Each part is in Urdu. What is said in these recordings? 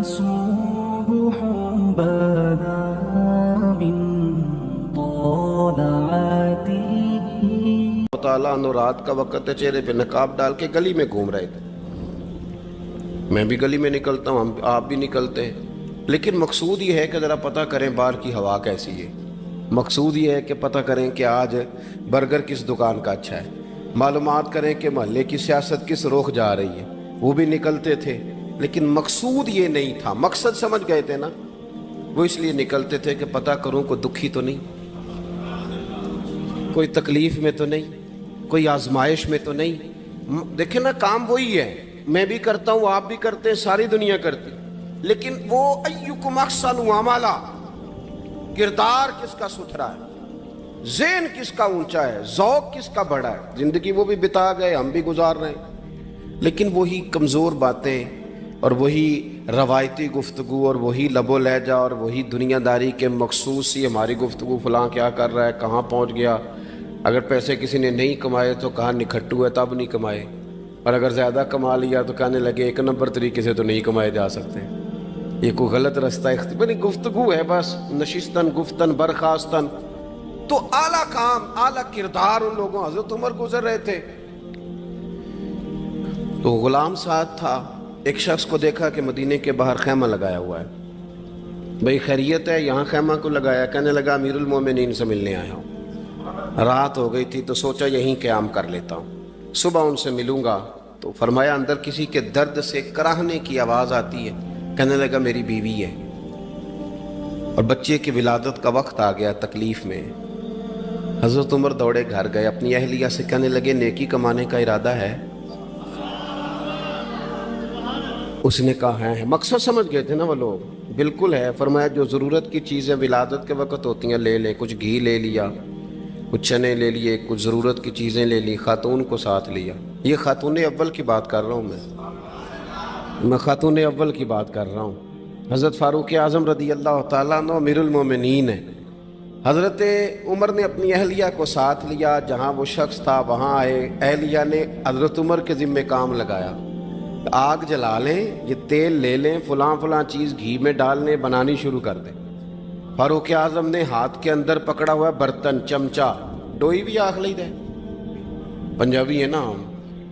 صبح بدا من طلعته۔ تعالیٰ عنہ رات کا وقت ہے، چہرے پہ نقاب ڈال کے گلی میں گھوم رہے تھے۔ میں بھی گلی میں نکلتا ہوں، آپ بھی نکلتے ہیں، لیکن مقصود یہ ہے کہ ذرا پتہ کریں باہر کی ہوا کیسی ہے۔ مقصود یہ ہے کہ پتہ کریں کہ آج برگر کس دکان کا اچھا ہے، معلومات کریں کہ محلے کی سیاست کس رخ جا رہی ہے۔ وہ بھی نکلتے تھے، لیکن مقصود یہ نہیں تھا۔ مقصد سمجھ گئے تھے نا، وہ اس لیے نکلتے تھے کہ پتہ کروں کوئی دکھی تو نہیں، کوئی تکلیف میں تو نہیں، کوئی آزمائش میں تو نہیں۔ دیکھیں نا، کام وہی ہے، میں بھی کرتا ہوں، آپ بھی کرتے ہیں، ساری دنیا کرتی، لیکن وہ ایکم احسن عملا، کردار کس کا ستھرا ہے، ذہن کس کا اونچا ہے، ذوق کس کا بڑا ہے۔ زندگی وہ بھی بتا گئے، ہم بھی گزار رہے ہیں، لیکن وہی کمزور باتیں اور وہی روایتی گفتگو اور وہی لب و لہجہ اور وہی دنیا داری کے مخصوص سی ہماری گفتگو، فلاں کیا کر رہا ہے، کہاں پہنچ گیا۔ اگر پیسے کسی نے نہیں کمائے تو کہاں نکھٹو ہے تب نہیں کمائے، اور اگر زیادہ کما لیا تو کہنے لگے ایک نمبر طریقے سے تو نہیں کمائے جا سکتے، یہ کوئی غلط رستہ بنی گفتگو ہے بس، نشستن گفتن برخاستن۔ تو اعلیٰ کام، اعلیٰ کردار ان لوگوں، حضرت عمر گزر رہے تھے تو غلام ساتھ تھا، ایک شخص کو دیکھا کہ مدینے کے باہر خیمہ لگایا ہوا ہے۔ بھئی خیریت ہے، یہاں خیمہ کو لگایا؟ کہنے لگا امیر المومنین سے ملنے آیا ہوں، رات ہو گئی تھی تو سوچا یہیں قیام کر لیتا ہوں، صبح ان سے ملوں گا۔ تو فرمایا اندر کسی کے درد سے کراہنے کی آواز آتی ہے۔ کہنے لگا میری بیوی ہے اور بچے کی ولادت کا وقت آ گیا، تکلیف میں۔ حضرت عمر دوڑے گھر گئے، اپنی اہلیہ سے کہنے لگے نیکی کمانے کا ارادہ ہے؟ اس نے کہا ہے۔ مقصد سمجھ گئے تھے نا وہ لوگ، بالکل ہے۔ فرمایا جو ضرورت کی چیزیں ولادت کے وقت ہوتی ہیں لے لیں، کچھ گھی لے لیا، کچھ چنے لے لیے، کچھ ضرورت کی چیزیں لے لی، خاتون کو ساتھ لیا۔ یہ خاتون اول کی بات کر رہا ہوں، میں خاتون اول کی بات کر رہا ہوں۔ حضرت فاروق اعظم رضی اللہ تعالیٰ عنہ امیر المومنین ہے۔ حضرت عمر نے اپنی اہلیہ کو ساتھ لیا، جہاں وہ شخص تھا وہاں آئے، اہلیہ نے حضرت عمر کے ذمہ کام لگایا، آگ جلا لیں، یہ تیل لے لیں، فلاں فلاں چیز گھی میں ڈالنے، بنانی شروع کر دیں۔ فاروق اعظم نے ہاتھ کے اندر پکڑا ہوا برتن، چمچہ، ڈوئی بھی آخ لی دے، پنجابی ہے نا ہم،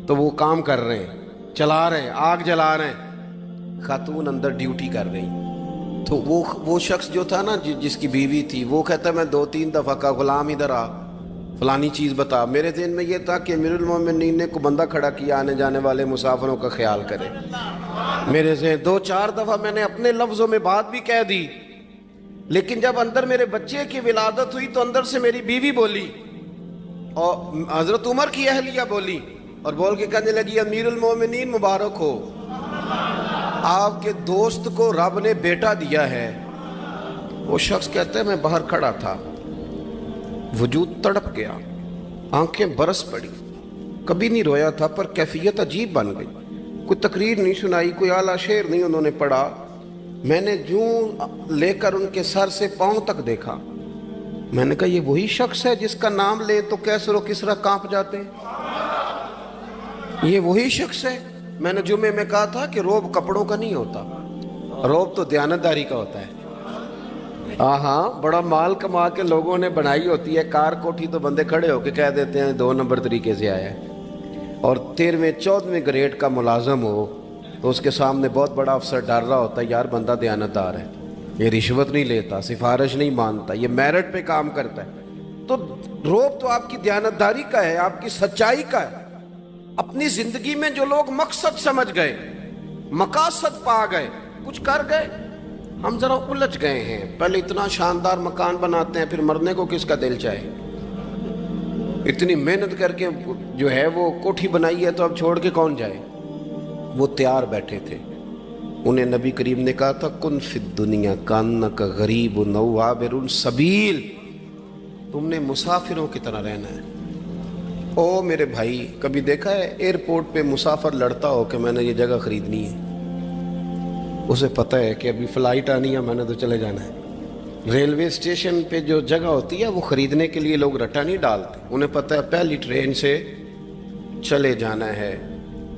تو وہ کام کر رہے ہیں، چلا رہے ہیں، آگ جلا رہے ہیں، خاتون اندر ڈیوٹی کر رہی۔ تو وہ شخص جو تھا نا جس کی بیوی تھی، وہ کہتا ہے میں 2-3 دفعہ کا غلام ادھر آ، فلانی چیز بتا۔ میرے ذہن میں یہ تھا کہ امیر المومنین نے کو بندہ کھڑا کیا آنے جانے والے مسافروں کا خیال کرے۔ میرے ذہن 2-4 دفعہ میں نے اپنے لفظوں میں بات بھی کہہ دی، لیکن جب اندر میرے بچے کی ولادت ہوئی تو اندر سے میری بیوی بولی اور حضرت عمر کی اہلیہ بولی، اور بول کے کہنے لگی امیر المومنین مبارک ہو، آپ کے دوست کو رب نے بیٹا دیا ہے۔ وہ شخص کہتا ہے میں باہر کھڑا تھا، وجود تڑپ گیا، آنکھیں برس پڑی، کبھی نہیں رویا تھا پر کیفیت عجیب بن گئی، کوئی تقریر نہیں سنائی، کوئی اعلیٰ شعر نہیں انہوں نے پڑھا، میں نے جوں لے کر ان کے سر سے پاؤں تک دیکھا، میں نے کہا یہ وہی شخص ہے جس کا نام لے تو کیسر و کسرا کانپ جاتے ہیں، یہ وہی شخص ہے۔ میں نے جمعے میں کہا تھا کہ روب کپڑوں کا نہیں ہوتا، روب تو دیانتداری کا ہوتا ہے۔ ہاں بڑا مال کما کے لوگوں نے بنائی ہوتی ہے کار کوٹھی، تو بندے کھڑے ہو کے کہہ دیتے ہیں 2 نمبر طریقے سے آیا ہے، اور 13ویں-14ویں گریڈ کا ملازم ہو تو اس کے سامنے بہت بڑا افسر ڈر رہا ہوتا ہے یار بندہ دیانتدار ہے، یہ رشوت نہیں لیتا، سفارش نہیں مانتا، یہ میرٹ پہ کام کرتا ہے۔ تو روب تو آپ کی دیانتداری کا ہے، آپ کی سچائی کا ہے۔ اپنی زندگی میں جو لوگ مقصد سمجھ گئے، مقاصد پا گئے، کچھ کر گئے، ہم ذرا الجھ گئے ہیں۔ پہلے اتنا شاندار مکان بناتے ہیں، پھر مرنے کو کس کا دل چاہے، اتنی محنت کر کے جو ہے وہ کوٹھی بنائی ہے تو اب چھوڑ کے کون جائے۔ وہ تیار بیٹھے تھے، انہیں نبی کریم نے کہا تھا کن فی الدنیا کانک غریب او عابر السبیل، تم نے مسافروں کی طرح رہنا ہے۔ او میرے بھائی، کبھی دیکھا ہے ایئرپورٹ پہ مسافر لڑتا ہو کہ میں نے یہ جگہ خریدنی ہے؟ اسے پتہ ہے کہ ابھی فلائٹ آنی ہے، میں نے تو چلے جانا ہے۔ ریلوے اسٹیشن پہ جو جگہ ہوتی ہے وہ خریدنے کے لیے لوگ رٹا نہیں ڈالتے، انہیں پتہ ہے پہلی ٹرین سے چلے جانا ہے،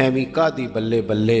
ਐਵੇਂ ਕਾਦੀ ਬੱਲੇ ਬੱਲੇ,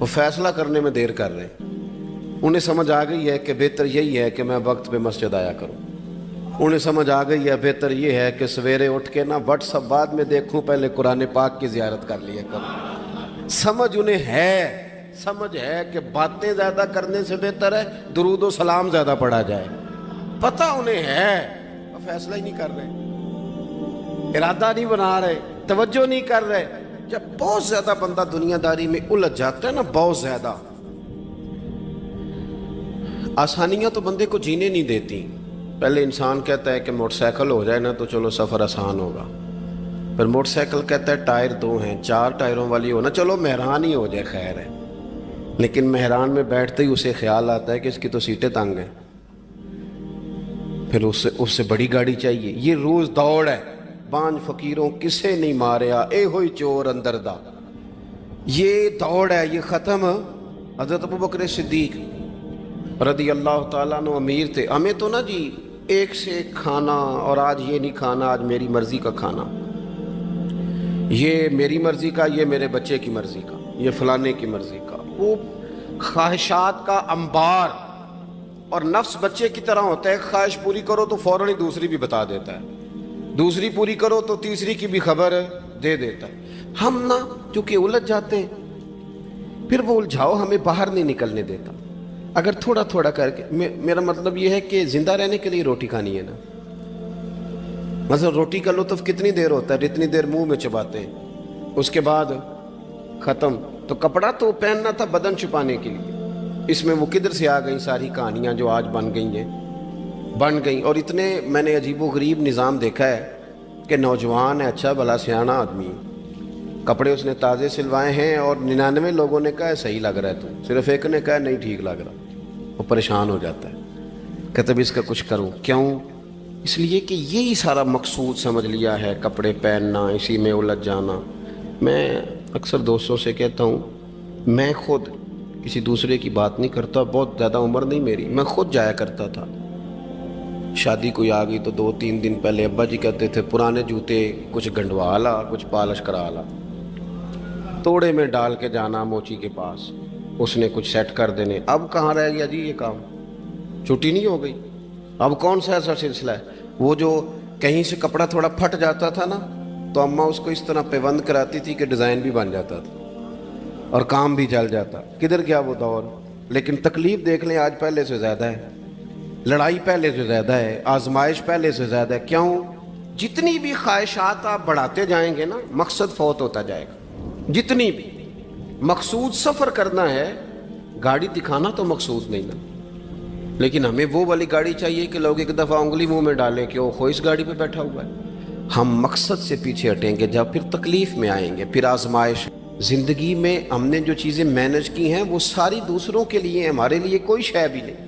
وہ فیصلہ کرنے میں دیر کر رہے ہیں، انہیں سمجھ آ گئی ہے کہ بہتر یہی ہے کہ میں وقت پہ مسجد آیا کروں، انہیں سمجھ آ گئی ہے بہتر یہ ہے کہ سویرے اٹھ کے نا واٹس ایپ بعد میں دیکھوں، پہلے قرآن پاک کی زیارت کر لیا کروں۔ سمجھ انہیں ہے، سمجھ ہے کہ باتیں زیادہ کرنے سے بہتر ہے درود و سلام زیادہ پڑھا جائے، پتہ انہیں ہے، وہ فیصلہ ہی نہیں کر رہے، ارادہ نہیں بنا رہے، توجہ نہیں کر رہے۔ جب بہت زیادہ بندہ دنیا داری میں الجھ جاتا ہے نا، بہت زیادہ، آسانیاں تو بندے کو جینے نہیں دیتی۔ پہلے انسان کہتا ہے کہ موٹر سائیکل ہو جائے نا تو چلو سفر آسان ہوگا، پھر موٹر سائیکل کہتا ہے ٹائر 2 ہیں، 4 ٹائروں والی ہو نا چلو مہران ہی ہو جائے خیر ہے، لیکن مہران میں بیٹھتے ہی اسے خیال آتا ہے کہ اس کی تو سیٹیں تنگ ہیں، پھر اس سے بڑی گاڑی چاہیے۔ یہ روز دوڑ ہے، بانج فقیروں کسے نہیں ماریا اے ہوئی چور اندر دا، یہ دوڑ ہے، یہ ختم۔ حضرت ابوبکر صدیق رضی اللہ تعالیٰ عنہ امیر تھے، ہمیں تو نا جی ایک سے ایک کھانا، اور آج یہ نہیں کھانا، آج میری مرضی کا کھانا، یہ میری مرضی کا، یہ میرے بچے کی مرضی کا، یہ فلانے کی مرضی کا، وہ خواہشات کا انبار۔ اور نفس بچے کی طرح ہوتا ہے، خواہش پوری کرو تو فوراً ہی دوسری بھی بتا دیتا ہے، دوسری پوری کرو تو تیسری کی بھی خبر دے دیتا ہے۔ ہم نا چونکہ الجھ جاتے ہیں، پھر وہ الجھاؤ ہمیں باہر نہیں نکلنے دیتا۔ اگر تھوڑا تھوڑا کر کے، میرا مطلب یہ ہے کہ زندہ رہنے کے لیے روٹی کھانی ہے نا، مثلا روٹی کا لطف کتنی دیر ہوتا ہے، جتنی دیر منہ میں چباتے ہیں، اس کے بعد ختم۔ تو کپڑا تو پہننا تھا بدن چھپانے کے لیے، اس میں وہ کدھر سے آ گئیں ساری کہانیاں جو آج بن گئیں۔ اور اتنے میں نے عجیب و غریب نظام دیکھا ہے کہ نوجوان ہے، اچھا بھلا سیاںا آدمی، کپڑے اس نے تازے سلوائے ہیں اور 99 لوگوں نے کہا ہے صحیح لگ رہا ہے، تو صرف ایک نے کہا نہیں ٹھیک لگ رہا، وہ پریشان ہو جاتا ہے، کہتا ہے اس کا کچھ کروں۔ کیوں؟ اس لیے کہ یہی سارا مقصود سمجھ لیا ہے، کپڑے پہننا، اسی میں الجھ جانا۔ میں اکثر دوستوں سے کہتا ہوں، میں خود کسی دوسرے کی بات نہیں کرتا، بہت زیادہ عمر نہیں میری، میں خود جایا کرتا تھا، شادی کوئی آ گئی تو 2-3 دن پہلے ابا جی کہتے تھے پرانے جوتے کچھ گنڈوا لا، کچھ پالش کرا لا، توڑے میں ڈال کے جانا موچی کے پاس، اس نے کچھ سیٹ کر دینے۔ اب کہاں رہ گیا جی یہ کام، چھٹی نہیں ہو گئی، اب کون سا ایسا سلسلہ ہے؟ وہ جو کہیں سے کپڑا تھوڑا پھٹ جاتا تھا نا تو اماں اس کو اس طرح پیوند کراتی تھی کہ ڈیزائن بھی بن جاتا تھا اور کام بھی چل جاتا۔ کدھر گیا وہ دور؟ لیکن تکلیف دیکھ لیں آج پہلے سے زیادہ ہے، لڑائی پہلے سے زیادہ ہے، آزمائش پہلے سے زیادہ ہے۔ کیوں؟ جتنی بھی خواہشات آپ بڑھاتے جائیں گے نا، مقصد فوت ہوتا جائے گا۔ جتنی بھی مقصود سفر کرنا ہے، گاڑی دکھانا تو مقصود نہیں نا، لیکن ہمیں وہ والی گاڑی چاہیے کہ لوگ ایک دفعہ انگلی منہ میں ڈالیں کہ وہ خو اس گاڑی پہ بیٹھا ہوا ہے۔ ہم مقصد سے پیچھے ہٹیں گے جب پھر تکلیف میں آئیں گے، پھر آزمائش۔ زندگی میں ہم نے جو چیزیں مینج کی ہیں وہ ساری دوسروں کے لیے ہیں، ہمارے لیے کوئی شے بھی نہیں۔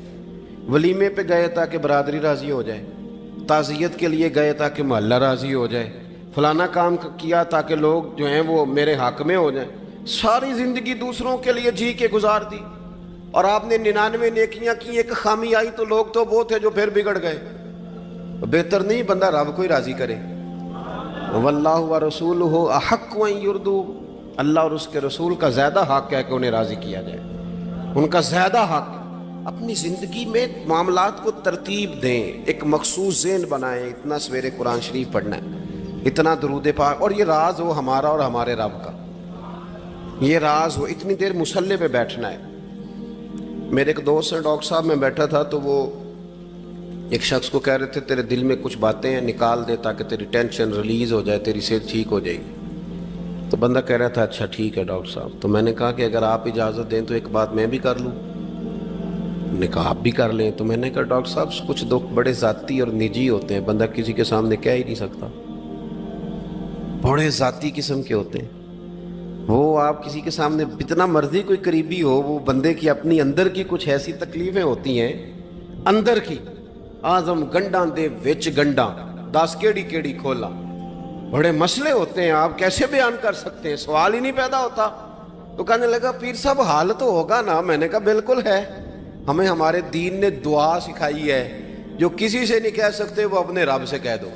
ولیمے پہ گئے تاکہ برادری راضی ہو جائے، تعزیت کے لیے گئے تاکہ محلہ راضی ہو جائے، فلانا کام کیا تاکہ لوگ جو ہیں وہ میرے حق میں ہو جائیں۔ ساری زندگی دوسروں کے لیے جی کے گزار دی، اور آپ نے 99 نیکیاں کی، ایک خامی آئی تو لوگ تو وہ تھے جو پھر بگڑ گئے۔ بہتر نہیں بندہ رب کو ہی راضی کرے۔ واللہ ورسولہ احق ان یرضوا، اللہ اور اس کے رسول کا زیادہ حق ہے کہ انہیں راضی کیا جائے، ان کا زیادہ حق۔ اپنی زندگی میں معاملات کو ترتیب دیں، ایک مخصوص ذہن بنائیں، اتنا سویرے قرآن شریف پڑھنا ہے، اتنا درود پاک، اور یہ راز ہو ہمارا اور ہمارے رب کا، یہ راز ہو، اتنی دیر مصلی پہ بیٹھنا ہے۔ میرے ایک دوست ہیں ڈاکٹر صاحب، میں بیٹھا تھا تو وہ ایک شخص کو کہہ رہے تھے تیرے دل میں کچھ باتیں ہیں نکال دے تاکہ تیری ٹینشن ریلیز ہو جائے، تیری صحت ٹھیک ہو جائے گی۔ تو بندہ کہہ رہا تھا اچھا ٹھیک ہے ڈاکٹر صاحب۔ تو میں نے کہا کہ اگر آپ اجازت دیں تو ایک بات میں بھی کر لوں؟ نے کہا آپ بھی کر لیں۔ تو میں نے کہا ڈاکٹر صاحب کچھ دکھ بڑے ذاتی اور نجی ہوتے ہیں، بندہ کسی کے سامنے کہہ ہی نہیں سکتا، بڑے ذاتی قسم کے ہوتے ہیں، وہ آپ کسی کے سامنے جتنا مرضی کوئی قریبی ہو، وہ بندے کی اپنی اندر کی کچھ ایسی تکلیفیں ہوتی ہیں اندر کی، آزم گنڈاں دے وچ گنڈاں 10 کیڑی کھولا، بڑے مسئلے ہوتے ہیں، آپ کیسے بیان کر سکتے ہیں، سوال ہی نہیں پیدا ہوتا۔ تو کہنے لگا پیر صاحب حال تو ہوگا نا؟ میں نے کہا بالکل ہے، ہمیں ہمارے دین نے دعا سکھائی ہے، جو کسی سے نہیں کہہ سکتے وہ اپنے رب سے کہہ دو۔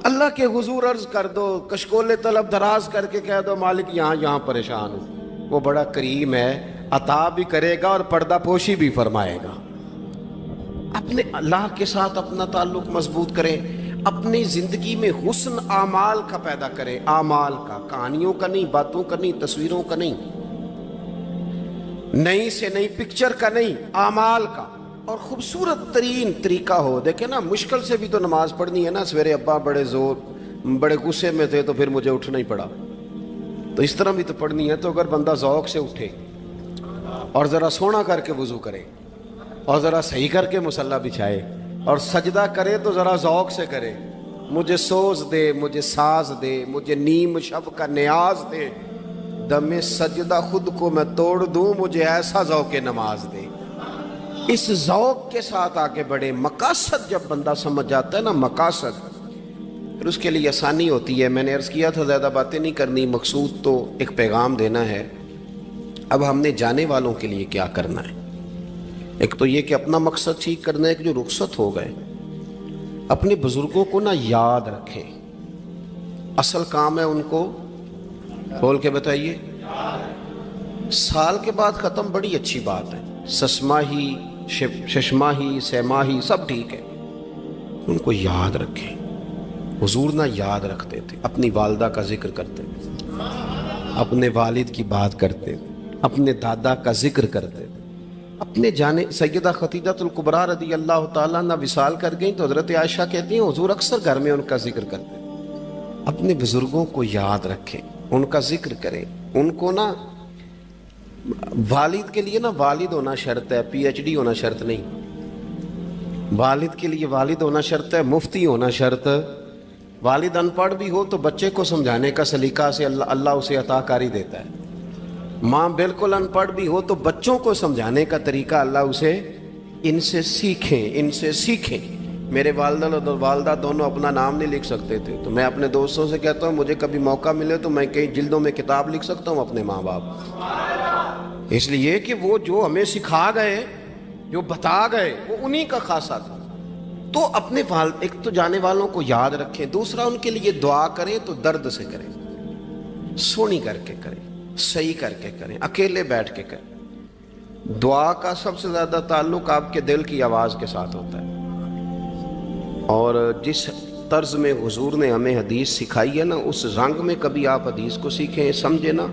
اللہ کے حضور عرض کر دو، کشکول طلب دراز کر کے کہہ دو مالک یہاں پریشان ہوں، وہ بڑا کریم ہے، عطا بھی کرے گا اور پردہ پوشی بھی فرمائے گا۔ اپنے اللہ کے ساتھ اپنا تعلق مضبوط کریں، اپنی زندگی میں حسن اعمال کا پیدا کریں، اعمال کا، کہانیوں کا نہیں، باتوں کا نہیں، تصویروں کا نہیں، نئی سے نئی پکچر کا نہیں، اعمال کا، اور خوبصورت ترین طریقہ ہو۔ دیکھیں نا، مشکل سے بھی تو نماز پڑھنی ہے نا۔ سویرے ابا بڑے غصے میں تھے تو پھر مجھے اٹھنا ہی پڑا، تو اس طرح بھی تو پڑھنی ہے۔ تو اگر بندہ ذوق سے اٹھے اور ذرا سونا کر کے وضو کرے اور ذرا صحیح کر کے مصلی بچھائے اور سجدہ کرے تو ذرا ذوق سے کرے، مجھے سوز دے، مجھے ساز دے، مجھے نیم شب کا نیاز دے، دم سجدہ خود کو میں توڑ دوں، مجھے ایسا ذوق نماز دے۔ اس ذوق کے ساتھ آگے بڑھے۔ مقاصد جب بندہ سمجھ جاتا ہے نا، مقاصد، پھر اس کے لیے آسانی ہوتی ہے۔ میں نے عرض کیا تھا زیادہ باتیں نہیں کرنی، مقصود تو ایک پیغام دینا ہے۔ اب ہم نے جانے والوں کے لیے کیا کرنا ہے؟ ایک تو یہ کہ اپنا مقصد ٹھیک کرنا ہے کہ جو رخصت ہو گئے، اپنے بزرگوں کو نا یاد رکھیں۔ اصل کام ہے ان کو بول کے بتائیے۔ سال کے بعد ختم، بڑی اچھی بات ہے، سسماہی، ششماہی، سیماہی سب ٹھیک ہے، ان کو یاد رکھیں۔ حضور نہ یاد رکھتے تھے، اپنی والدہ کا ذکر کرتے تھے، اپنے والد کی بات کرتے تھے، اپنے دادا کا ذکر کرتے تھے، اپنے جانے۔ سیدہ خدیجہ الکبریٰ رضی اللہ تعالیٰ عنہ وصال کر گئیں تو حضرت عائشہ کہتی ہیں حضور اکثر گھر میں ان کا ذکر کرتے تھے۔ اپنے بزرگوں کو یاد رکھیں، ان کا ذکر کریں، ان کو نا، والد کے لیے نا والد ہونا شرط ہے، پی ایچ ڈی ہونا شرط نہیں۔ والد کے لیے والد ہونا شرط ہے، مفتی ہونا شرط۔ والد ان پڑھ بھی ہو تو بچے کو سمجھانے کا سلیقہ سے اللہ اسے عطا کاری دیتا ہے۔ ماں بالکل ان پڑھ بھی ہو تو بچوں کو سمجھانے کا طریقہ اللہ اسے، ان سے سیکھیں، ان سے سیکھیں۔ میرے والدہ اور والدہ دونوں اپنا نام نہیں لکھ سکتے تھے، تو میں اپنے دوستوں سے کہتا ہوں مجھے کبھی موقع ملے تو میں کئی جلدوں میں کتاب لکھ سکتا ہوں اپنے ماں باپ، اس لیے کہ وہ جو ہمیں سکھا گئے، جو بتا گئے، وہ انہی کا خاصہ تھا۔ تو اپنے ایک تو جانے والوں کو یاد رکھیں، دوسرا ان کے لیے دعا کریں تو درد سے کریں، سونی کر کے کریں، صحیح کر کے کریں، اکیلے بیٹھ کے کریں۔ دعا کا سب سے زیادہ تعلق آپ کے دل کی آواز کے ساتھ ہوتا ہے، اور جس طرز میں حضور نے ہمیں حدیث سکھائی ہے نا، اس رنگ میں کبھی آپ حدیث کو سیکھیں، سمجھے نا۔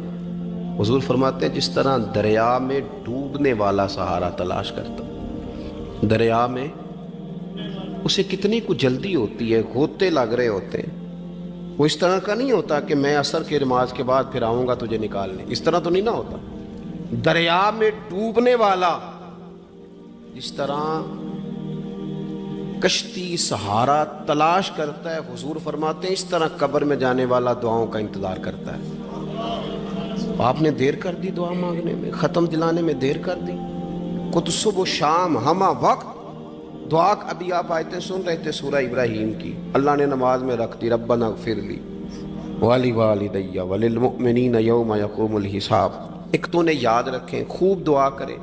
حضور فرماتے ہیں جس طرح دریا میں ڈوبنے والا سہارا تلاش کرتا، دریا میں اسے کتنی کو جلدی ہوتی ہے، غوطے لگ رہے ہوتے ہیں، وہ اس طرح کا نہیں ہوتا کہ میں عصر کی نماز کے بعد پھر آؤں گا تجھے نکالنے، اس طرح تو نہیں نہ ہوتا۔ دریا میں ڈوبنے والا جس طرح کشتی سہارا تلاش کرتا ہے، حضور فرماتے ہیں اس طرح قبر میں جانے والا دعاؤں کا انتظار کرتا ہے۔ آپ نے دیر کر دی دعا مانگنے میں، ختم دلانے میں دیر کر دی، کت صبح شام ہمہ وقت دعا۔ ابھی آپ آیتیں سن رہے تھے سورہ ابراہیم کی، اللہ نے نماز میں رکھ دی، ربنا اغفر لی ولی وللمؤمنین یوم یقوم الحساب۔ ایک تو نے یاد رکھیں، خوب دعا کریں،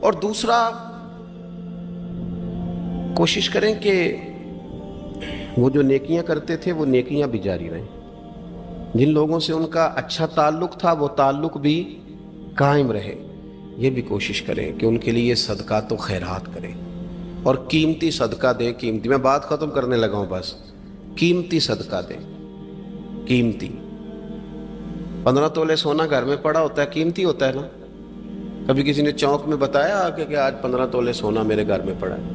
اور دوسرا کوشش کریں کہ وہ جو نیکیاں کرتے تھے وہ نیکیاں بھی جاری رہیں، جن لوگوں سے ان کا اچھا تعلق تھا وہ تعلق بھی قائم رہے۔ یہ بھی کوشش کریں کہ ان کے لیے صدقات و خیرات کریں، اور قیمتی صدقہ دیں۔ قیمتی، میں بات ختم کرنے لگا ہوں، بس قیمتی صدقہ دیں، قیمتی۔ 15 تولے سونا گھر میں پڑا ہوتا ہے، قیمتی ہوتا ہے نا۔ کبھی کسی نے چوک میں بتایا کہ آج 15 تولے سونا میرے گھر میں پڑا ہے؟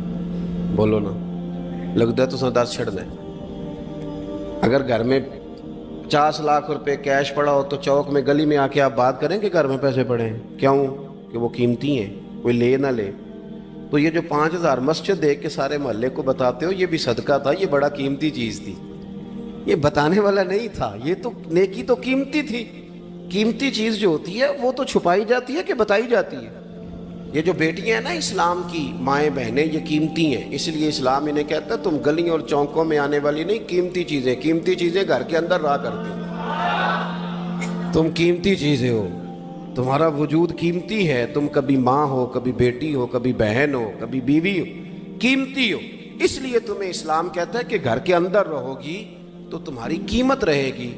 بولو نا، لگتا ہے تو 10 چھڑنا ہے۔ اگر گھر میں 50 لاکھ روپے کیش پڑا ہو تو چوک میں گلی میں آ کے آپ بات کریں کہ گھر میں پیسے پڑے ہیں؟ کیوں؟ کہ وہ قیمتی ہیں، کوئی لے نہ لے۔ تو یہ جو 5000 مسجد دیکھ کے سارے محلے کو بتاتے ہو، یہ بھی صدقہ تھا، یہ بڑا قیمتی چیز تھی، یہ بتانے والا نہیں تھا، یہ تو نیکی تو قیمتی تھی۔ قیمتی چیز جو ہوتی ہے وہ تو چھپائی جاتی ہے کہ بتائی جاتی ہے۔ یہ جو بیٹیاں ہیں نا اسلام کی، مائیں بہنیں، یہ قیمتی ہیں، اس لیے اسلام انہیں کہتا ہے تم گلیوں اور چوکوں میں آنے والی نہیں، قیمتی چیزیں گھر کے اندر رہا کرتی ہیں۔ تم قیمتی چیزیں ہو، تمہارا وجود قیمتی ہے، تم کبھی ماں ہو، کبھی بیٹی ہو، کبھی بہن ہو، کبھی بیوی ہو، قیمتی ہو، اس لیے تمہیں اسلام کہتا ہے کہ گھر کے اندر رہو گی تو تمہاری قیمت رہے گی.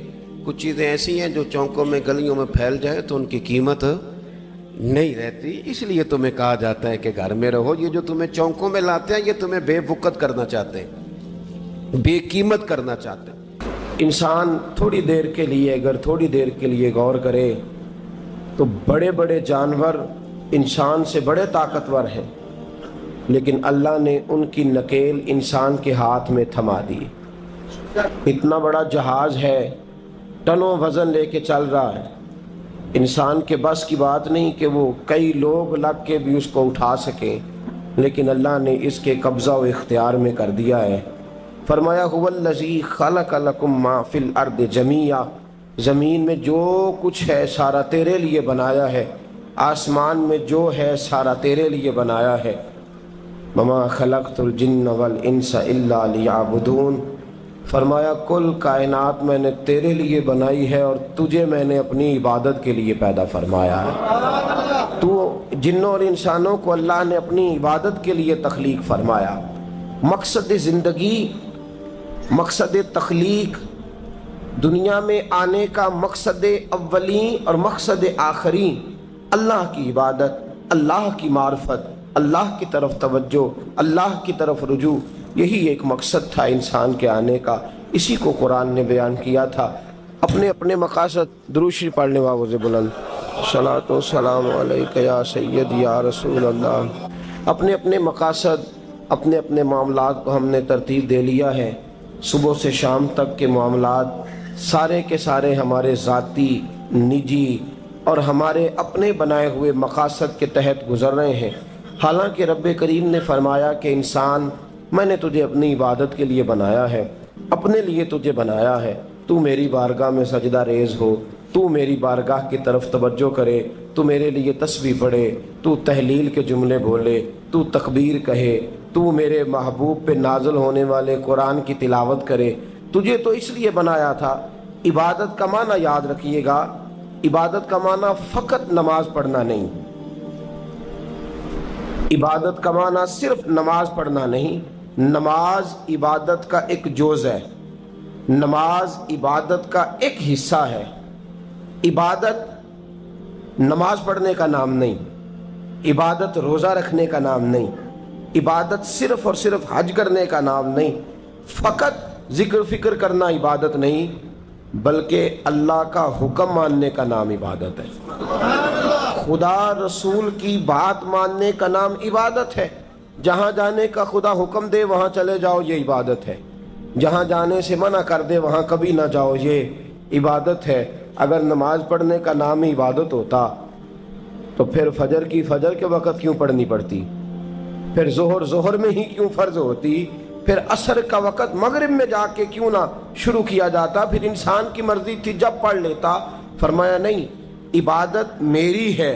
کچھ چیزیں ایسی ہیں جو چوکوں میں گلیوں میں پھیل جائے تو ان کی قیمت نہیں رہتی. اس لیے تمہیں کہا جاتا ہے کہ گھر میں رہو. یہ جو تمہیں چوکوں میں لاتے ہیں یہ تمہیں بے وقت کرنا چاہتے ہیں, بے قیمت کرنا چاہتے ہیں. انسان تھوڑی دیر کے لیے, اگر تھوڑی دیر کے لیے غور کرے تو بڑے بڑے جانور انسان سے بڑے طاقتور ہیں, لیکن اللہ نے ان کی نکیل انسان کے ہاتھ میں تھما دی. اتنا بڑا جہاز ہے, ٹنوں وزن لے کے چل رہا ہے, انسان کے بس کی بات نہیں کہ وہ کئی لوگ لگ کے بھی اس کو اٹھا سکیں, لیکن اللہ نے اس کے قبضہ و اختیار میں کر دیا ہے. فرمایا هو الذی خلق لکم ما فی الارض جمیعا, زمین میں جو کچھ ہے سارا تیرے لیے بنایا ہے, آسمان میں جو ہے سارا تیرے لیے بنایا ہے. وما خلقت الجن والانس الا لیعبدون, فرمایا کل کائنات میں نے تیرے لیے بنائی ہے اور تجھے میں نے اپنی عبادت کے لیے پیدا فرمایا ہے. تو جنوں اور انسانوں کو اللہ نے اپنی عبادت کے لیے تخلیق فرمایا. مقصد زندگی, مقصد تخلیق, دنیا میں آنے کا مقصد اولین اور مقصد آخرین اللہ کی عبادت, اللہ کی معرفت, اللہ کی طرف توجہ, اللہ کی طرف رجوع. یہی ایک مقصد تھا انسان کے آنے کا. اسی کو قرآن نے بیان کیا تھا. اپنے اپنے مقاصد. درود شریف پڑھنے والے بلند صلاۃ و سلام علیک یا سید یا رسول اللہ. اپنے اپنے مقاصد, اپنے اپنے معاملات کو ہم نے ترتیب دے لیا ہے. صبح سے شام تک کے معاملات سارے کے سارے ہمارے ذاتی, نجی اور ہمارے اپنے بنائے ہوئے مقاصد کے تحت گزر رہے ہیں. حالانکہ رب کریم نے فرمایا کہ انسان میں نے تجھے اپنی عبادت کے لیے بنایا ہے, اپنے لیے تجھے بنایا ہے. تو میری بارگاہ میں سجدہ ریز ہو, تو میری بارگاہ کی طرف توجہ کرے, تو میرے لیے تسبیح پڑھے, تو تحلیل کے جملے بولے, تو تکبیر کہے, تو میرے محبوب پہ نازل ہونے والے قرآن کی تلاوت کرے. تجھے تو اس لیے بنایا تھا. عبادت کا معنی یاد رکھیے گا, عبادت کا معنی فقط نماز پڑھنا نہیں, عبادت کا معنی صرف نماز پڑھنا نہیں. نماز عبادت کا ایک جز ہے, نماز عبادت کا ایک حصہ ہے. عبادت نماز پڑھنے کا نام نہیں, عبادت روزہ رکھنے کا نام نہیں, عبادت صرف اور صرف حج کرنے کا نام نہیں, فقط ذکر فکر کرنا عبادت نہیں, بلکہ اللہ کا حکم ماننے کا نام عبادت ہے. خدا رسول کی بات ماننے کا نام عبادت ہے. جہاں جانے کا خدا حکم دے وہاں چلے جاؤ, یہ عبادت ہے. جہاں جانے سے منع کر دے وہاں کبھی نہ جاؤ, یہ عبادت ہے. اگر نماز پڑھنے کا نام ہی عبادت ہوتا تو پھر فجر کی فجر کے وقت کیوں پڑھنی پڑتی, پھر ظہر میں ہی کیوں فرض ہوتی, پھر عصر کا وقت مغرب میں جا کے کیوں نہ شروع کیا جاتا, پھر انسان کی مرضی تھی جب پڑھ لیتا. فرمایا نہیں, عبادت میری ہے,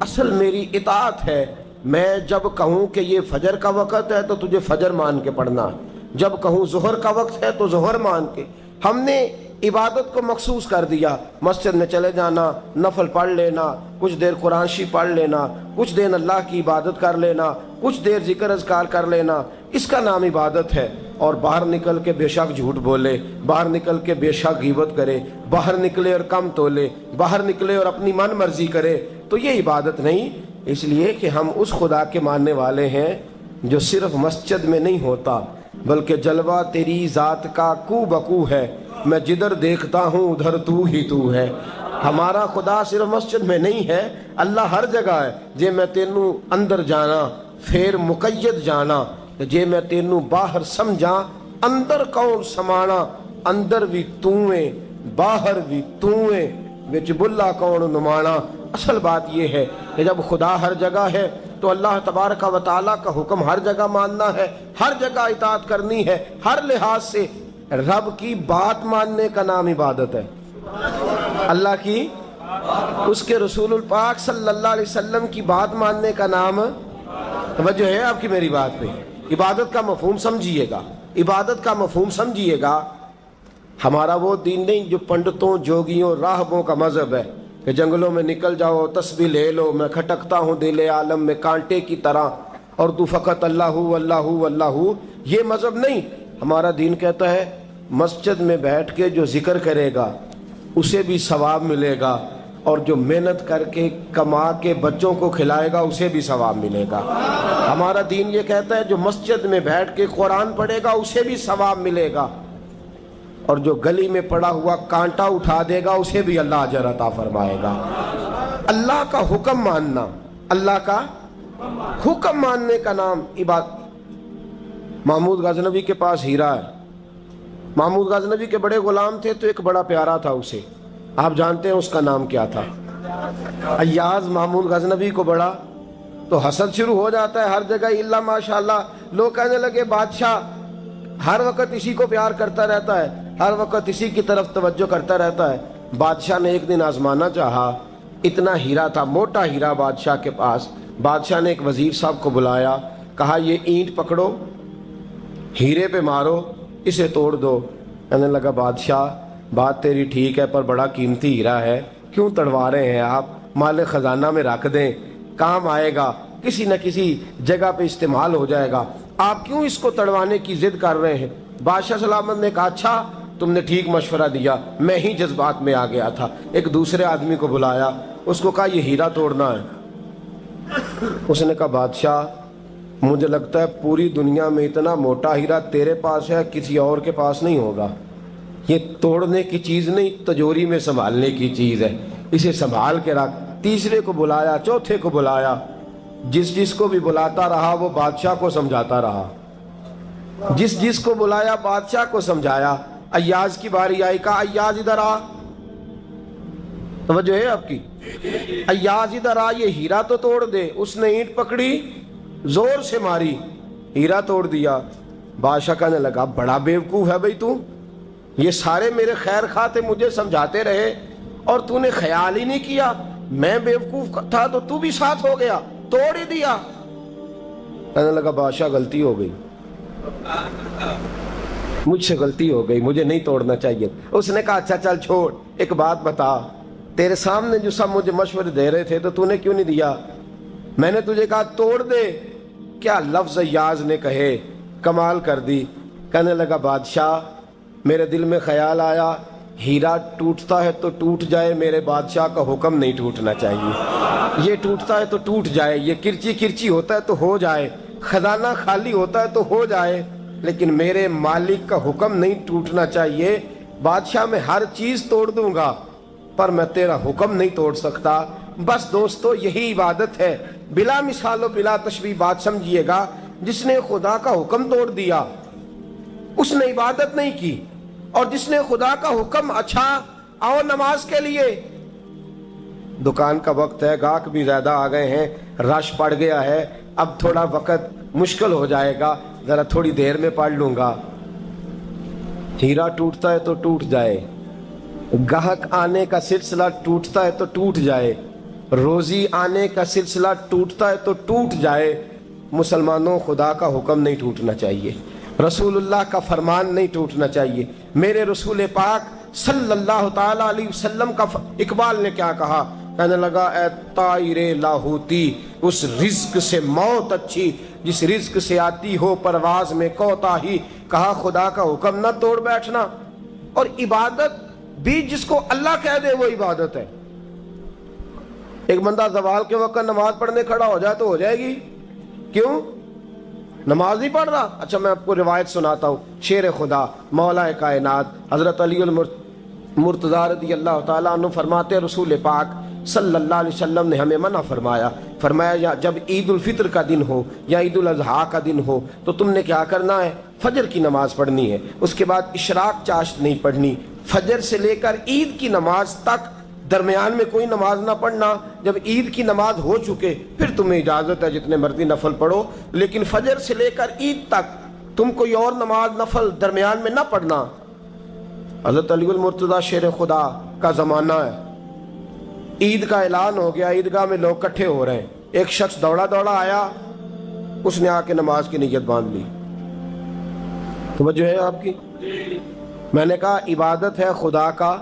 اصل میری اطاعت ہے. میں جب کہوں کہ یہ فجر کا وقت ہے تو تجھے فجر مان کے پڑھنا, جب کہوں ظہر کا وقت ہے تو ظہر مان کے. ہم نے عبادت کو مخصوص کر دیا. مسجد میں چلے جانا, نفل پڑھ لینا, کچھ دیر قرآن شریف پڑھ لینا, کچھ دیر اللہ کی عبادت کر لینا, کچھ دیر ذکر اذکار کر لینا, اس کا نام عبادت ہے. اور باہر نکل کے بے شک جھوٹ بولے, باہر نکل کے بے شک غیبت کرے, باہر نکلے اور کم تولے, باہر نکلے اور اپنی من مرضی کرے, تو یہ عبادت نہیں. اس لیے کہ ہم اس خدا کے ماننے والے ہیں جو صرف مسجد میں نہیں ہوتا بلکہ جلوہ تیری ذات کا کو بکو ہے. میں جدھر دیکھتا ہوں ادھر تو ہی تو ہے. ہمارا خدا صرف مسجد میں نہیں ہے, اللہ ہر جگہ ہے. جے میں تینوں اندر جانا پھر مقید جانا, جے میں تینوں باہر سمجھا اندر کون سمانا. اندر بھی تویں باہر بھی تویں, وچ بلا کون نمانا. اصل بات یہ ہے کہ جب خدا ہر جگہ ہے تو اللہ تبارک و تعالیٰ کا حکم ہر جگہ ماننا ہے, ہر جگہ اطاعت کرنی ہے, ہر لحاظ سے. رب کی بات ماننے کا نام عبادت ہے. اللہ کی, اس کے رسول الپاک صلی اللہ علیہ وسلم کی بات ماننے کا نام, توجہ ہے آپ کی میری بات پہ, عبادت کا مفہوم سمجھیے گا, عبادت کا مفہوم سمجھیے گا. ہمارا وہ دین نہیں جو پنڈتوں, جوگیوں, راہبوں کا مذہب ہے کہ جنگلوں میں نکل جاؤ, تسبیح لے لو, میں کھٹکتا ہوں دل عالم میں کانٹے کی طرح اور تو فقط اللہ اللہ اللہ. یہ مذہب نہیں. ہمارا دین کہتا ہے مسجد میں بیٹھ کے جو ذکر کرے گا اسے بھی ثواب ملے گا، اور جو محنت کر کے کما کے بچوں کو کھلائے گا اسے بھی ثواب ملے گا۔ ہمارا دین یہ کہتا ہے جو مسجد میں بیٹھ کے قرآن پڑھے گا اسے بھی ثواب ملے گا، اور جو گلی میں پڑا ہوا کانٹا اٹھا دے گا اسے بھی اللہ اجر عطا فرمائے گا۔ اللہ کا حکم ماننا، اللہ کا حکم ماننے کا نام عبادت۔ محمود غزنوی کے پاس ہیرا ہے، محمود غزنوی کے بڑے غلام تھے تو ایک بڑا پیارا تھا اسے، آپ جانتے ہیں اس کا نام کیا تھا؟ ایاز محمود غزنوی کو بڑا تو حسد شروع ہو جاتا ہے ہر جگہ، الا ماشاءاللہ لوگ کہنے لگے بادشاہ ہر وقت اسی کو پیار کرتا رہتا ہے، ہر وقت اسی کی طرف توجہ کرتا رہتا ہے۔ بادشاہ نے ایک دن آزمانا چاہا، اتنا ہیرا تھا، موٹا ہیرا بادشاہ کے پاس۔ بادشاہ نے ایک وزیر صاحب کو بلایا، کہا یہ اینٹ پکڑو، ہیرے پہ مارو، اسے توڑ دو۔ کہنے لگا بادشاہ بات تیری ٹھیک ہے پر بڑا قیمتی ہیرا ہے، کیوں تڑوا رہے ہیں آپ؟ مال خزانہ میں رکھ دیں، کام آئے گا، کسی نہ کسی جگہ پہ استعمال ہو جائے گا، آپ کیوں اس کو تڑوانے کی ضد کر رہے ہیں؟ بادشاہ سلامت نے کہا اچھا تم نے ٹھیک مشورہ دیا، میں ہی جذبات میں آ گیا تھا۔ ایک دوسرے آدمی کو بلایا، اس کو کہا یہ ہیرا توڑنا ہے۔ اس نے کہا بادشاہ مجھے لگتا ہے پوری دنیا میں اتنا موٹا ہیرا تیرے پاس ہے، کسی اور کے پاس نہیں ہوگا، یہ توڑنے کی چیز نہیں تجوری میں سنبھالنے کی چیز ہے، اسے سنبھال کے رکھ۔ تیسرے کو بلایا، چوتھے کو بلایا، جس کو بھی بلاتا رہا وہ بادشاہ کو سمجھاتا رہا، جس کو بلایا بادشاہ کو سمجھایا۔ ایاز کی باری آئی، کہا ایاز ادھر آ، توجہ ہے آپ کی؟ ایاز ادھر آ، یہ ہیرا تو توڑ دے۔ اس نے اینٹ پکڑی، زور سے ماری، ہیرا توڑ دیا۔ بادشاہ کہنے لگا بڑا بیوقوف ہے بھئی تو، یہ سارے میرے خیر خواہ تھے، مجھے سمجھاتے رہے اور تو نے خیال ہی نہیں کیا، میں بیوقوف تھا تو تو بھی ساتھ ہو گیا، توڑ ہی دیا۔ کہنے لگا بادشاہ غلطی ہو گئی، مجھ سے غلطی ہو گئی، مجھے نہیں توڑنا چاہیے۔ اس نے کہا اچھا چل چھوڑ، ایک بات بتا، تیرے سامنے جو سب مجھے مشورے دے رہے تھے تو نے کیوں نہیں دیا؟ میں نے تجھے کہا توڑ دے، کیا لفظ ایاز نے کہے، کمال کر دی۔ کہنے لگا بادشاہ میرے دل میں خیال آیا ہیرا ٹوٹتا ہے تو ٹوٹ جائے، میرے بادشاہ کا حکم نہیں ٹوٹنا چاہیے، یہ ٹوٹتا ہے تو ٹوٹ جائے، یہ کرچی کرچی ہوتا ہے تو ہو جائے، خزانہ خالی ہوتا ہے تو ہو جائے، لیکن میرے مالک کا حکم نہیں ٹوٹنا چاہیے۔ بادشاہ میں ہر چیز توڑ دوں گا پر میں تیرا حکم نہیں توڑ سکتا۔ بس دوستو یہی عبادت ہے، بلا مثال و بلا تشبیہ بات سمجھیے گا۔ جس نے خدا کا حکم توڑ دیا اس نے عبادت نہیں کی، اور جس نے خدا کا حکم اچھا آؤ نماز کے لیے، دکان کا وقت ہے، گاہک بھی زیادہ آ گئے ہیں، رش پڑ گیا ہے، اب تھوڑا وقت مشکل ہو جائے گا، ذرا تھوڑی دیر میں پڑھ لوں گا۔ ہیرا ٹوٹتا ہے تو ٹوٹ جائے، گاہک آنے کا سلسلہ ٹوٹتا ہے تو ٹوٹ جائے، روزی آنے کا سلسلہ ٹوٹتا ہے تو ٹوٹ جائے۔ مسلمانوں خدا کا حکم نہیں ٹوٹنا چاہیے، رسول اللہ کا فرمان نہیں ٹوٹنا چاہیے۔ میرے رسول پاک صلی اللہ تعالی علیہ وسلم کا اقبال نے کیا کہا؟ کہنے لگا اے طائر لاہوتی، اس رزق سے موت اچھی جس رزق سے آتی ہو پرواز میں کوتاہی۔ کہا خدا کا حکم نہ توڑ بیٹھنا، اور عبادت بھی جس کو اللہ کہہ دے وہ عبادت ہے۔ ایک بندہ زوال کے وقت نماز پڑھنے کھڑا ہو جائے تو ہو جائے گی، کیوں؟ نماز نہیں پڑھ رہا؟ اچھا میں آپ کو روایت سناتا ہوں، شیر خدا مولا کائنات حضرت علی المرتضیٰ رضی اللہ تعالیٰ عنہ فرماتے رسول پاک صلی اللہ علیہ وسلم نے ہمیں منع فرمایا یا جب عید الفطر کا دن ہو یا عید الاضحیٰ کا دن ہو تو تم نے کیا کرنا ہے؟ فجر کی نماز پڑھنی ہے، اس کے بعد اشراق چاشت نہیں پڑھنی، فجر سے لے کر عید کی نماز تک درمیان میں کوئی نماز نہ پڑھنا۔ جب عید کی نماز ہو چکے پھر تمہیں اجازت ہے جتنے مرضی نفل پڑھو، لیکن فجر سے لے کر عید تک تم کوئی اور نماز نفل درمیان میں نہ پڑھنا۔ حضرت علی المرتضیٰ شیر خدا کا زمانہ ہے، عید کا اعلان ہو گیا، عیدگاہ میں لوگ اکٹھے ہو رہے ہیں، ایک شخص دوڑا آیا، اس نے آ کے نماز کی نیت باندھ لی۔ توجہ ہے آپ کی؟ میں نے کہا عبادت ہے خدا کا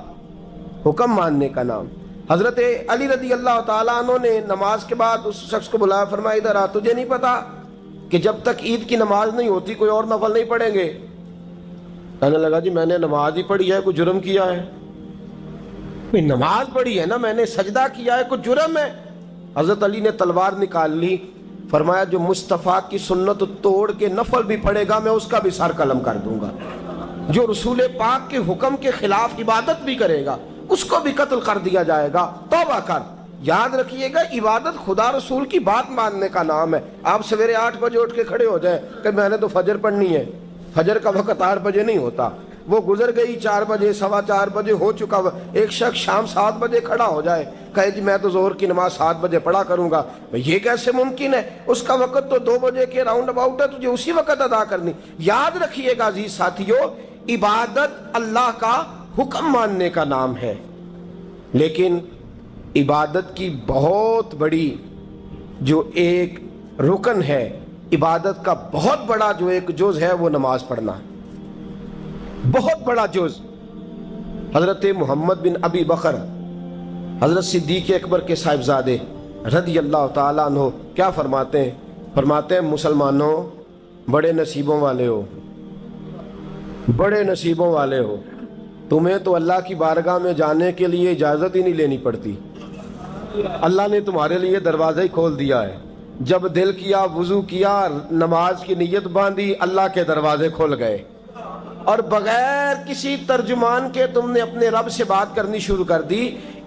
حکم ماننے کا نام۔ حضرت علی رضی اللہ تعالیٰ عنہ نے نماز کے بعد اس شخص کو بلایا، فرمایا ادھر آ، تجھے نہیں پتا کہ جب تک عید کی نماز نہیں ہوتی کوئی اور نفل نہیں پڑھیں گے؟ کہنے لگا جی میں نے نماز ہی پڑھی ہے، کوئی جرم کیا ہے؟ نماز پڑھی ہے نا، میں نے سجدہ کیا ہے، کوئی جرم ہے؟ حضرت علی نے تلوار نکال لی، فرمایا جو مصطفیٰ کی سنت توڑ کے نفل بھی پڑھے گا میں اس کا بھی سر قلم کر دوں گا، جو رسول پاک کے حکم کے خلاف عبادت بھی کرے گا اس کو بھی قتل کر دیا جائے گا، توبہ کر۔ یاد رکھیے گا عبادت خدا رسول کی بات ماننے کا نام ہے۔ آپ سویرے 8 بجے اٹھ کے کھڑے ہو جائیں کہ میں نے تو فجر پڑھنی ہے، فجر کا وقت 8 بجے نہیں ہوتا، وہ گزر گئی 4 بجے، 4:15 بجے ہو چکا۔ ایک شخص شام 7 بجے کھڑا ہو جائے کہے جی میں تو ظہر کی نماز 7 بجے پڑھا کروں گا، یہ کیسے ممکن ہے؟ اس کا وقت تو 2 بجے کے راؤنڈ اباؤٹ ہے، تجھے اسی وقت ادا کرنی۔ یاد رکھیے گا عزیز ساتھیو، عبادت اللہ کا حکم ماننے کا نام ہے، لیکن عبادت کی بہت بڑی جو ایک رکن ہے، عبادت کا بہت بڑا جو ایک جز ہے وہ نماز پڑھنا، بہت بڑا جز۔ حضرت محمد بن ابی بکر حضرت صدیق اکبر کے صاحبزادے رضی اللہ تعالیٰ عنہ کیا فرماتے ہیں؟ فرماتے ہیں مسلمانوں بڑے نصیبوں والے ہو، بڑے نصیبوں والے ہو، تمہیں تو اللہ کی بارگاہ میں جانے کے لیے اجازت ہی نہیں لینی پڑتی، اللہ نے تمہارے لیے دروازہ ہی کھول دیا ہے، جب دل کیا وضو کیا نماز کی نیت باندھی اللہ کے دروازے کھل گئے، اور بغیر کسی ترجمان کے تم نے اپنے رب سے بات کرنی شروع کر دی۔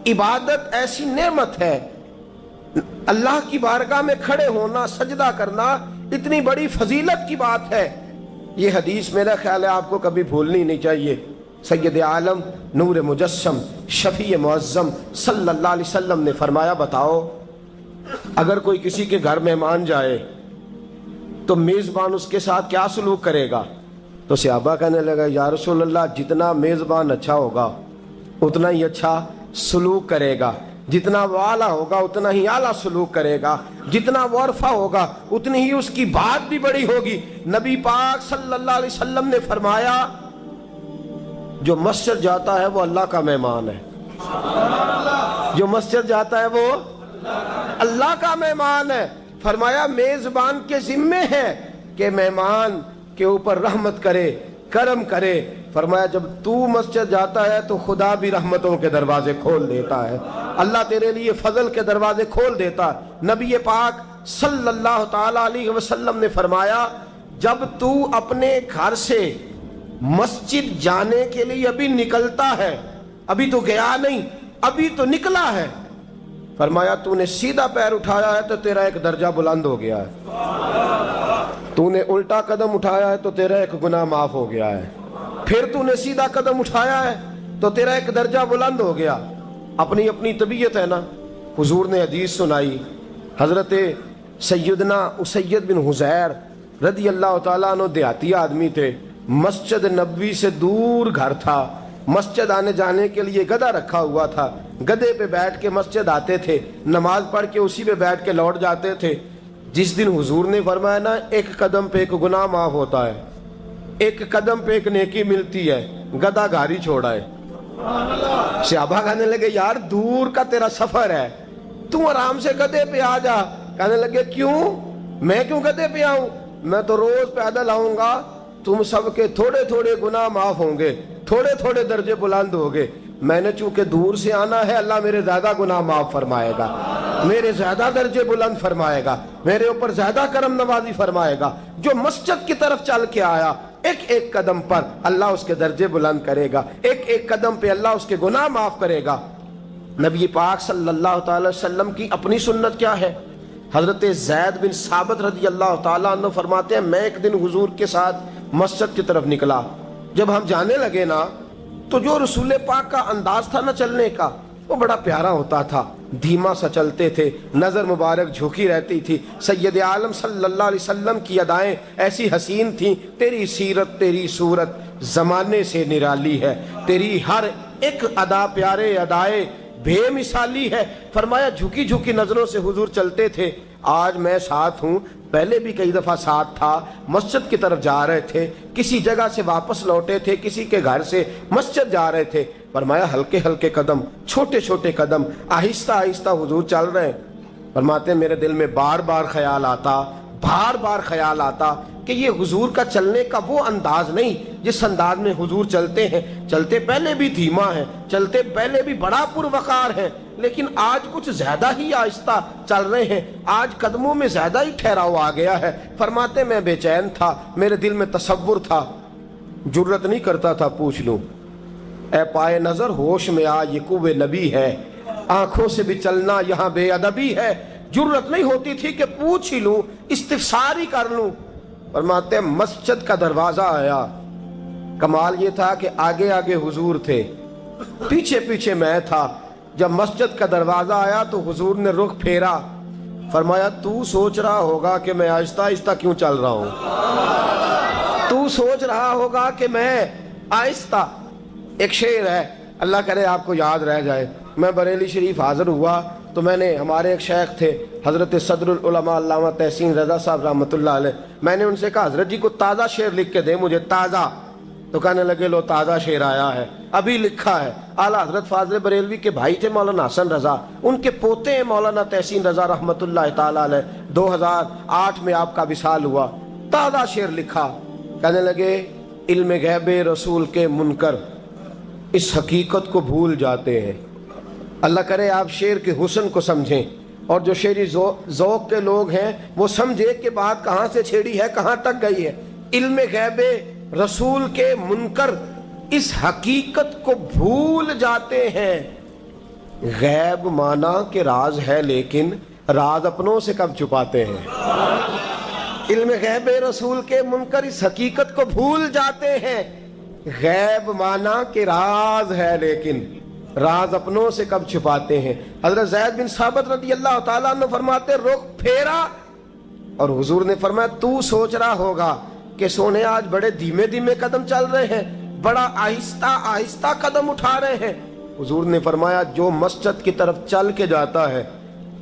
عبادت ایسی نعمت ہے، اللہ کی بارگاہ میں کھڑے ہونا، سجدہ کرنا اتنی بڑی فضیلت کی بات ہے۔ یہ حدیث میرا خیال ہے آپ کو کبھی بھولنی نہیں چاہیے۔ سید عالم نور مجسم شفیع معظم صلی اللہ علیہ وسلم نے فرمایا بتاؤ اگر کوئی کسی کے گھر مہمان جائے تو میزبان اس کے ساتھ کیا سلوک کرے گا؟ تو صحابہ کہنے لگا یا رسول اللہ جتنا میزبان اچھا ہوگا اتنا ہی اچھا سلوک کرے گا، جتنا وہ اعلیٰ ہوگا اتنا ہی اعلیٰ سلوک کرے گا، جتنا وہ عرفہ ہوگا اتنی ہی اس کی بات بھی بڑی ہوگی۔ نبی پاک صلی اللہ علیہ وسلم نے فرمایا جو مسجد جاتا ہے وہ اللہ کا مہمان ہے، جو مسجد جاتا ہے وہ اللہ کا مہمان ہے۔ فرمایا میزبان کے ذمے ہے کہ مہمان کے اوپر رحمت کرے، کرم کرے۔ فرمایا جب تو مسجد جاتا ہے تو خدا بھی رحمتوں کے دروازے کھول دیتا ہے، اللہ تیرے لیے فضل کے دروازے کھول دیتا ہے۔ نبی پاک صلی اللہ تعالی علیہ وسلم نے فرمایا جب تو اپنے گھر سے مسجد جانے کے لیے ابھی نکلتا ہے، ابھی تو گیا نہیں، ابھی تو نکلا ہے، فرمایا تو نے سیدھا پیر اٹھایا ہے تو تیرا ایک درجہ بلند ہو گیا ہے، تو نے الٹا قدم اٹھایا ہے تو تیرا ایک گناہ معاف ہو گیا ہے، پھر تو نے سیدھا قدم اٹھایا ہے تو تیرا ایک درجہ بلند ہو گیا۔ اپنی اپنی طبیعت ہے نا۔ حضور نے حدیث سنائی، حضرت سیدنا اسید بن حضیر رضی اللہ تعالیٰ عنہ دیہاتی آدمی تھے، مسجد نبوی سے دور گھر تھا، مسجد آنے جانے کے لیے گدھا رکھا ہوا تھا، گدھے پہ بیٹھ کے مسجد آتے تھے، نماز پڑھ کے اسی پہ بیٹھ کے لوٹ جاتے تھے۔ جس دن حضور نے فرمایا نا ایک قدم پہ ایک گناہ معاف ہوتا ہے، ایک قدم پہ ایک نیکی ملتی ہے، گدھا گھر ہی چھوڑا ہے۔ صحابہ کہنے لگے یار دور کا تیرا سفر ہے، تم آرام سے گدھے پہ آ جا۔ کہنے لگے کیوں؟ میں کیوں گدھے پہ آؤں؟ میں تو روز پیدل آؤں گا، تم سب کے تھوڑے تھوڑے گناہ معاف ہوں گے، تھوڑے تھوڑے درجے بلند ہوں گے، میں نے چونکہ دور سے آنا ہے اللہ میرے زیادہ گناہ معاف فرمائے گا، میرے زیادہ درجے بلند فرمائے گا، میرے اوپر زیادہ کرم نوازی فرمائے گا۔ جو مسجد کی طرف چل کے آیا ایک ایک قدم پر اللہ اس کے درجے بلند کرے گا، ایک ایک قدم پہ اللہ اس کے گناہ معاف کرے گا۔ نبی پاک صلی اللہ تعالی وسلم کی اپنی سنت کیا ہے؟ حضرت زید بن ثابت رضی اللہ تعالیٰ عنہ فرماتے ہیں میں ایک دن حضور کے ساتھ مسجد کی طرف نکلا، جب ہم جانے لگے نا تو جو رسول پاک کا انداز تھا نا چلنے کا وہ بڑا پیارا ہوتا تھا، دھیما سا چلتے تھے، نظر مبارک جھکی رہتی تھی۔ سید عالم صلی اللہ علیہ وسلم کی ادائیں ایسی حسین تھیں، تیری سیرت تیری صورت زمانے سے نرالی ہے، تیری ہر ایک ادا پیارے ادائے بے مثالی ہے۔ فرمایا جھکی جھکی نظروں سے حضور چلتے تھے۔ آج میں ساتھ ہوں، پہلے بھی کئی دفعہ ساتھ تھا، مسجد کی طرف جا رہے تھے، کسی جگہ سے واپس لوٹے تھے، کسی کے گھر سے مسجد جا رہے تھے۔ فرمایا ہلکے ہلکے قدم، چھوٹے چھوٹے قدم، آہستہ آہستہ حضور چل رہے ہیں۔ فرماتے ہیں میرے دل میں بار بار خیال آتا بار بار خیال آتا کہ یہ حضور کا چلنے کا وہ انداز نہیں جس انداز میں حضور چلتے ہیں. چلتے پہلے بھی دھیما ہے، چلتے پہلے بھی بڑا پروقار ہے، لیکن آج کچھ زیادہ ہی آہستہ چل رہے ہیں، آج قدموں میں زیادہ ہی ٹھہراؤ آ گیا ہے. فرماتے میں بے چین تھا، میرے دل میں تصور تھا، جرت نہیں کرتا تھا پوچھ لوں اے پائے نظر ہوش میں آ یہ کوہ نبی ہے، آنکھوں سے بھی چلنا یہاں بے ادبی ہے. جرت نہیں ہوتی تھی کہ پوچھ ہی لوں، استفسار ہی کر لوں. فرماتے مسجد کا دروازہ آیا. کمال یہ تھا کہ آگے آگے حضور تھے، پیچھے پیچھے میں تھا. جب مسجد کا دروازہ آیا تو حضور نے رخ پھیرا، فرمایا تو سوچ رہا ہوگا کہ میں آہستہ آہستہ کیوں چل رہا ہوں، تو سوچ رہا ہوگا کہ میں آہستہ. ایک شعر ہے، اللہ کرے آپ کو یاد رہ جائے. میں بریلی شریف حاضر ہوا تو میں نے، ہمارے ایک شیخ تھے حضرت صدر العلماء علامہ تحسین رضا صاحب رحمۃ اللہ علیہ، میں نے ان سے کہا حضرت جی کو تازہ شعر لکھ کے دے مجھے، تازہ. تو کہنے لگے لو تازہ شعر آیا ہے، ابھی لکھا ہے. اعلیٰ حضرت فاضل بریلوی کے بھائی تھے مولانا حسن رضا، ان کے پوتے ہیں مولانا تحسین رضا رحمۃ اللہ تعالیٰ علیہ. 2008 میں آپ کا وصال ہوا. تازہ شعر لکھا. کہنے لگے علم غیب رسول کے منکر اس حقیقت کو بھول جاتے ہیں. اللہ کرے آپ شعر کے حسن کو سمجھیں، اور جو شعری ذوق کے لوگ ہیں وہ سمجھے کہ بات کہاں سے چھیڑی ہے، کہاں تک گئی ہے. علم غیب رسول کے منکر اس حقیقت کو بھول جاتے ہیں. غیب مانا کہ راز ہے، لیکن راز اپنوں سے کب چھپاتے ہیں. علم غیب رسول کے منکر اس حقیقت کو بھول جاتے ہیں. غیب مانا کہ راز ہے، لیکن راز اپنوں سے کب چھپاتے ہیں. حضرت زید بن ثابت رضی اللہ تعالیٰ عنہ فرماتے رخ پھیرا اور حضور نے فرمایا تو سوچ رہا ہوگا کہ سونے آج بڑے دھیمے دھیمے قدم چل رہے ہیں، بڑا آہستہ آہستہ قدم اٹھا رہے ہیں. حضور نے فرمایا جو مسجد کی طرف چل کے جاتا ہے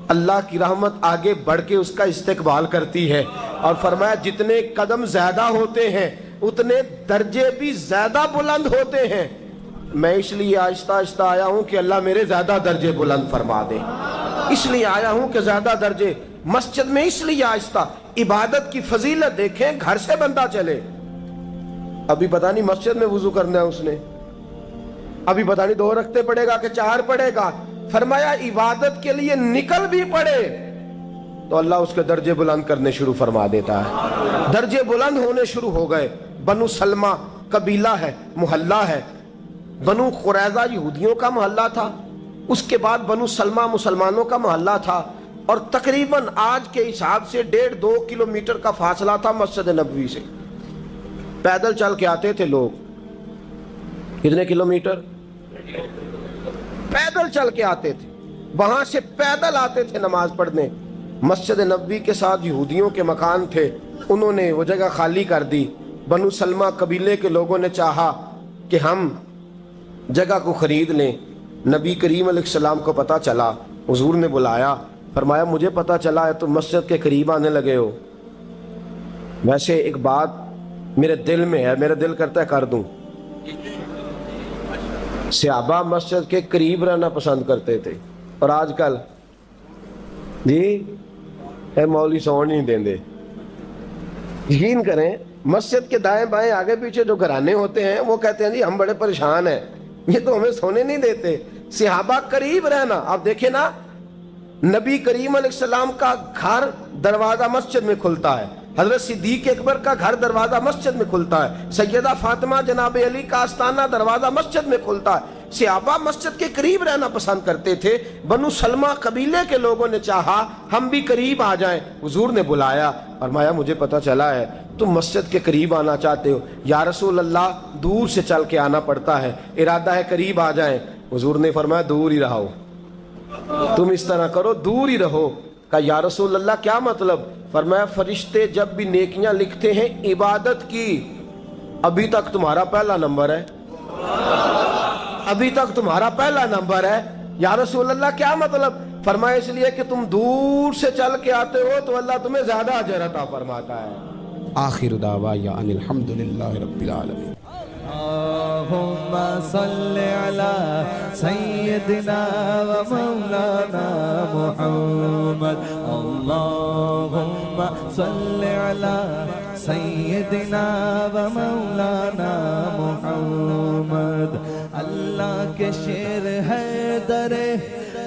اللہ کی رحمت آگے بڑھ کے اس کا استقبال کرتی ہے. اور فرمایا جتنے قدم زیادہ ہوتے ہیں اتنے درجے بھی زیادہ بلند ہوتے ہیں. میں اس لیے آہستہ آہستہ آیا ہوں کہ اللہ میرے زیادہ درجے بلند فرما دے. اس لیے آیا ہوں کہ زیادہ درجے. مسجد میں اس لیے آہستہ. عبادت کی فضیلت دیکھیں، گھر سے بندہ چلے، ابھی پتہ نہیں مسجد میں وضو کرنا ہے اس نے، ابھی پتہ نہیں 2 رکعتیں پڑھے گا کہ 4 پڑھے گا. فرمایا عبادت کے لیے نکل بھی پڑے تو اللہ اس کے درجے بلند کرنے شروع فرما دیتا ہے. درجے بلند ہونے شروع ہو گئے. بنو سلمہ قبیلہ ہے، محلہ ہے. بنو قریظہ یہودیوں کا محلہ تھا، اس کے بعد بنو سلمہ مسلمانوں کا محلہ تھا، اور تقریباً آج کے حساب سے 1.5-2 کلومیٹر کا فاصلہ تھا مسجد نبوی سے. پیدل چل کے آتے تھے لوگ. کتنے کلومیٹر؟ پیدل چل کے آتے تھے، وہاں سے پیدل آتے تھے نماز پڑھنے. مسجد نبوی کے ساتھ یہودیوں کے مکان تھے، انہوں نے وہ جگہ خالی کر دی. بنو سلمہ قبیلے کے لوگوں نے چاہا کہ ہم جگہ کو خرید لیں. نبی کریم علیہ السلام کو پتہ چلا، حضور نے بلایا، فرمایا مجھے پتہ چلا ہے تم مسجد کے قریب آنے لگے ہو، ویسے ایک بات میرے دل میں ہے، میرا دل کرتا ہے کر دوں. صحابہ مسجد کے قریب رہنا پسند کرتے تھے، اور آج کل جی اے مولوی سون نہیں دیں دے. یقین کریں مسجد کے دائیں بائیں آگے پیچھے جو گھرانے ہوتے ہیں وہ کہتے ہیں جی ہم بڑے پریشان ہیں، یہ تو ہمیں سونے نہیں دیتے. صحابہ قریب رہنا. آپ دیکھیں نا نبی کریم علیہ السلام کا گھر دروازہ مسجد میں کھلتا ہے، حضرت صدیق اکبر کا گھر دروازہ مسجد میں کھلتا ہے، سیدہ فاطمہ جناب علی کا آستانہ دروازہ مسجد میں کھلتا ہے. صحابہ مسجد کے قریب رہنا پسند کرتے تھے. بنو سلمہ قبیلے کے لوگوں نے چاہا ہم بھی قریب آ جائیں. حضور نے بلایا، فرمایا مجھے پتہ چلا ہے تم مسجد کے قریب آنا چاہتے ہو. یا رسول اللہ دور سے چل کے آنا پڑتا ہے، ارادہ ہے قریب آ جائیں. حضور نے فرمایا دور ہی رہو، تم اس طرح کرو دور ہی رہو. کہا یا رسول اللہ کیا مطلب؟ فرمایا فرشتے جب بھی نیکیاں لکھتے ہیں عبادت کی، ابھی تک تمہارا پہلا نمبر ہے، ابھی تک تمہارا پہلا نمبر ہے. یا رسول اللہ کیا مطلب؟ فرمایا اس لیے کہ تم دور سے چل کے آتے ہو تو اللہ تمہیں زیادہ اجر عطا فرماتا ہے. آخر دعوانا ان الحمد للہ رب العالمین. اللهم صل على سيدنا ومولانا محمد اللهم صل على سيدنا ومولانا محمد اللہ کے شیر حیدر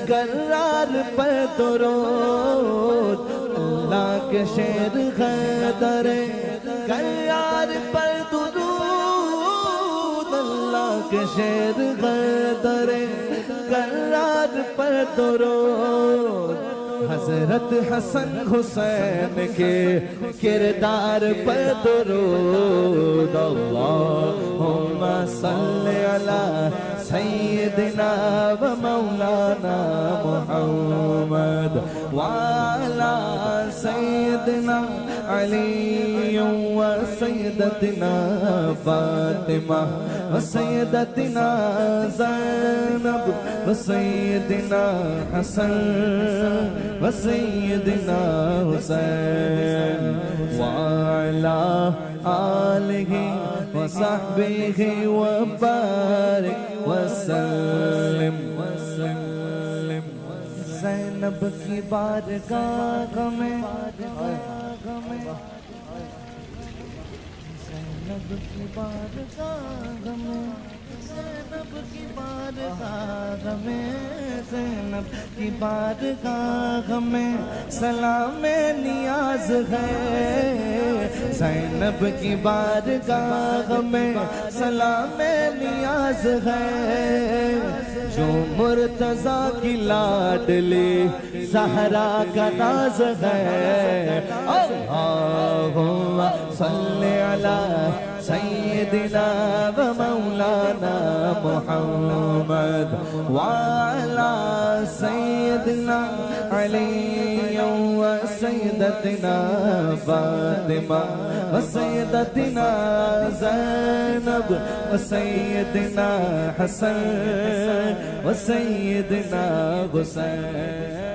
کرار پر درود اللہ کے شیر حیدر کرار پر درود اللہ کے شیر حیدر کرار پر درود حضرت حسن حسین کے کردار پر درود اللہم صلی علی سیدنا و مولانا محمد وعلی سیدنا علی و سیدتنا فاطمہ و سیدتنا زینب و سیدنا حسن و سیدنا حسین وعلی آلہ و صحبہ و بارک وسلم زینب کی بارگاہ میں زینب کی بارگاہ میں زینب کی بارگاہ میں زینب کی بارگاہ میں سلام نیاز ہے زینب کی بارگاہ میں سلام نیاز ہے جو مرتضیٰ کی لاڈلی زہرا کا ناز ہے اللہم صلی علی سیدنا و مولانا محمد وعلی سیدنا علی و سیدتنا فاطمہ و سیدتنا زینب و سیدنا حسن و سیدنا حسین